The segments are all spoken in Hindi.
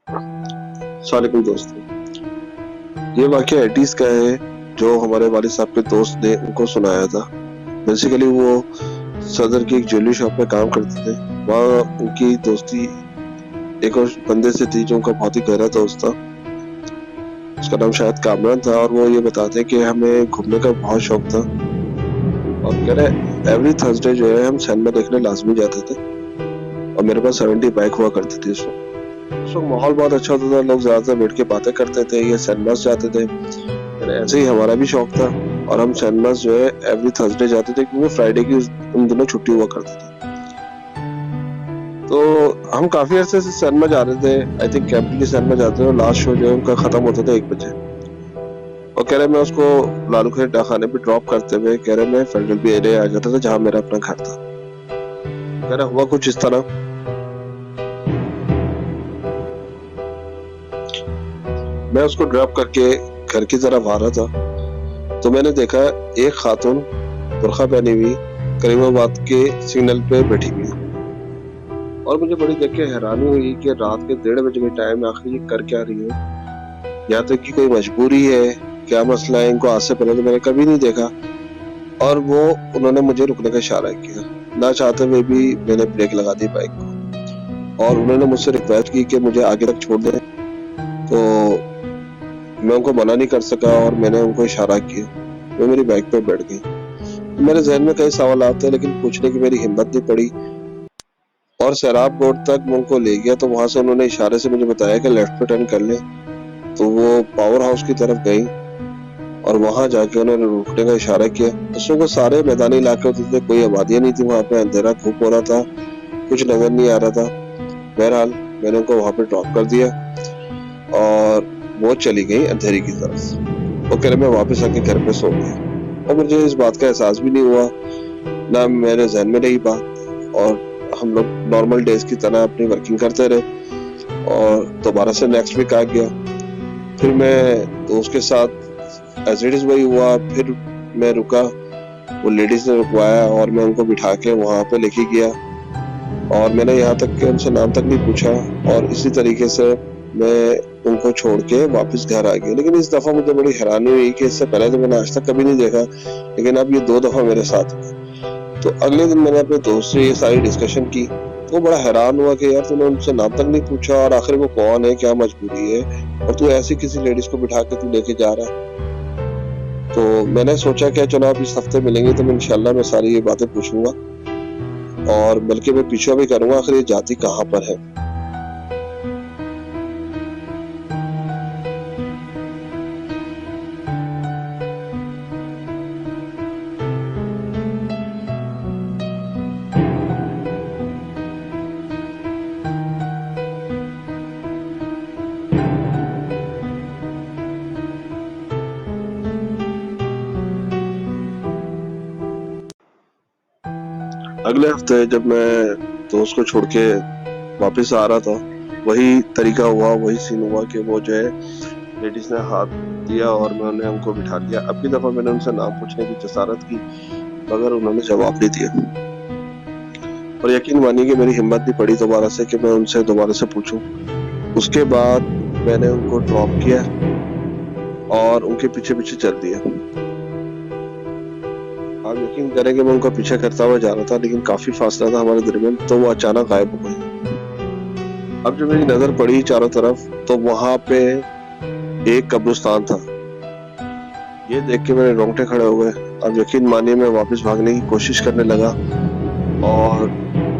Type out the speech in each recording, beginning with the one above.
वालेकुम दोस्तों। ये वाक़या 80s का है, जो हमारे वालिद साहब के दोस्त ने उनको सुनाया था। बेसिकली वो सदर की एक ज्वेलरी शॉप में काम करते थे। वहाँ उनकी दोस्ती एक और बंदे से थी जो उनका बहुत ही गहरा दोस्त था। उसका नाम शायद कामरान था और वो ये बताते हैं कि हमें घूमने का बहुत शौक था और कह रहे एवरी थर्सडे जो है हम सिनेमा देखने लाज़मी जाते थे और मेरे पास 70 बाइक हुआ करती थी उस वक़्त। उस वक़्त माहौल बहुत अच्छा होता था, लोग ज़्यादातर बैठ के बातें करते थे या सिनेमास जाते थे। फिर ऐसे ही हमारा भी शौक था और हम सिनेमास जो है एवरी थर्सडे जाते थे क्योंकि फ्राइडे की उन दिनों छुट्टी हुआ करती थी। तो हम काफी अरसे से सिनेमा जा रहे थे। आई थिंक कैंपटी के सिनेमा जाते थे और लास्ट शो जो है उनका खत्म होता था 1 बजे और कह रहे मैं उसको लालू खैर डाकखाने पे ड्रॉप करते हुए कह रहे मैं फेडरल भी एरिया आ जाता था जहाँ मेरा अपना घर था। कह रहा हुआ कुछ इस तरह। मैं उसको ड्रॉप करके घर की तरफ आ रहा था तो मैंने देखा एक खातून बुर्खा पहनी हुई करीमाबाद के सिग्नल पे बैठी हुई और मुझे बड़ी देख के हैरानी हुई कि रात के 1:30 बजे के टाइम आखिर ये कर क्या रही है। या तो कि कोई मजबूरी है, क्या मसला है, इनको आज से पहले तो मैंने कभी नहीं देखा। और वो उन्होंने मुझे रुकने का इशारा किया। ना चाहते हुए भी मैंने ब्रेक लगा दी बाइक को और उन्होंने मुझसे रिक्वेस्ट की कि मुझे आगे तक छोड़ दें। तो मैं उनको मना नहीं कर सका और मैंने उनको इशारा किया। वो मेरी बाइक पे बैठ गई। मेरे ज़हन में कई सवालात थे लेकिन पूछने की मेरी हिम्मत नहीं पड़ी और सैराब रोड तक मैं उनको ले गया तो वहाँ से उन्होंने इशारे से मुझे बताया कि लेफ्ट पे टर्न कर लें। तो वो पावर हाउस की तरफ गई और वहाँ जाके उन्होंने रुकने का इशारा किया। उस वक़्त सारे मैदानी इलाके होते थे, कोई आबादियाँ नहीं थी वहाँ पे, अंधेरा खूब हो रहा था, कुछ नज़र नहीं आ रहा था। बहरहाल मैंने उनको वहाँ पे ड्रॉप कर दिया और वो चली गई अंधेरी की तरफ। वो कह रहे मैं वापस आके घर पे सो गया और मुझे इस बात का एहसास भी नहीं हुआ, ना मेरे ज़हन में रही बात और हम लोग नॉर्मल डेज़ की तरह अपनी वर्किंग करते रहे और दोबारा से नेक्स्ट वीक आ गया। फिर मैं दोस्त के साथ एज़ इट इज़ वही हुआ। फिर मैं रुका, वो लेडीज़ ने रुकवाया और मैं उनको बिठा के वहाँ पे लेके गया और मैंने यहाँ तक कि उनसे नाम तक नहीं पूछा और इसी तरीके से मैं उनको छोड़ के वापस घर आ गया। लेकिन इस दफ़ा मुझे बड़ी हैरानी हुई कि इससे पहले तो मैंने आज तक कभी नहीं देखा, लेकिन अब ये 2 दफ़ा मेरे साथ हुआ। तो अगले दिन मैंने अपने दोस्त से ये सारी डिस्कशन की, तो वो बड़ा हैरान हुआ कि यार तूने उनसे नाम तक नहीं पूछा और आखिर वो कौन है, क्या मजबूरी है और तू ऐसी किसी लेडीज़ को बिठा के तू लेके जा रहा है। तो मैंने सोचा कि चलो आप इस हफ्ते मिलेंगे तो मैं इंशाल्लाह मैं सारी ये बातें पूछूंगा और बल्कि मैं पीछा भी करूंगा आखिर ये जाती कहाँ पर है। अगले हफ्ते जब मैं दोस्त को छोड़ के वापस आ रहा था, वही तरीका हुआ, वही सीन हुआ कि वो जो है लेडीज ने हाथ दिया और मैंने उनको बिठा दिया। अब की दफा मैंने उनसे नाम पूछने की जसारत की मगर उन्होंने जवाब नहीं दिया और यकीन मानिए कि मेरी हिम्मत नहीं पड़ी दोबारा से कि मैं उनसे दोबारा से पूछूं। उसके बाद मैंने उनको ड्रॉप किया और उनके पीछे पीछे चल दिया। आप यकीन करें कि मैं उनका पीछा करता हुआ जा रहा था लेकिन काफी फासला था हमारे दरमियान, तो वो अचानक गायब हो गई। अब जब मेरी नजर पड़ी चारों तरफ तो वहां पे एक कब्रिस्तान था। ये देख के मेरे रोंगटे खड़े हो गए। अब यकीन मानिए मैं वापस भागने की कोशिश करने लगा और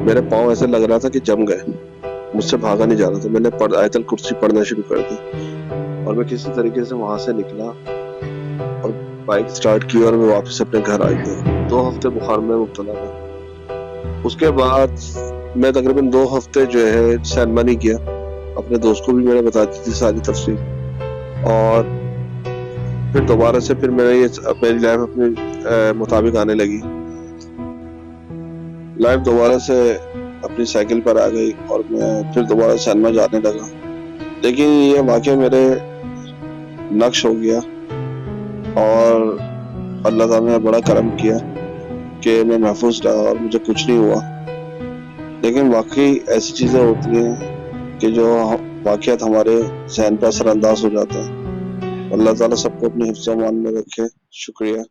मेरे पाँव ऐसे लग रहा था कि जम गए, मुझसे भागा नहीं जा रहा था। मैंने आयतल कुर्सी पढ़ना शुरू कर दी और मैं किसी तरीके से वहां से निकला और बाइक स्टार्ट की और मैं वापस अपने घर आ गया। 2 हफ्ते बुखार में मुब्तला था। उसके बाद मैं तकरीबन 2 हफ्ते जो है सिनेमा नहीं किया। अपने दोस्त को भी मैंने बता दी थी सारी तफसील और फिर दोबारा से फिर मैंने ये मेरी लाइफ अपने मुताबिक आने लगी। लाइफ दोबारा से अपनी साइकिल पर आ गई और मैं फिर दोबारा सिनेमा जाने लगा। लेकिन ये वाकया मेरे नक्श हो गया और अल्लाह ताला ने बड़ा करम किया कि मैं महफूज रहा और मुझे कुछ नहीं हुआ। लेकिन वाकई ऐसी चीज़ें होती हैं कि जो वाक़यात हमारे ज़हन पे असरअंदाज हो जाते हैं। अल्लाह ताला सबको अपने हिफ्ज़-ओ-अमान में रखे। शुक्रिया।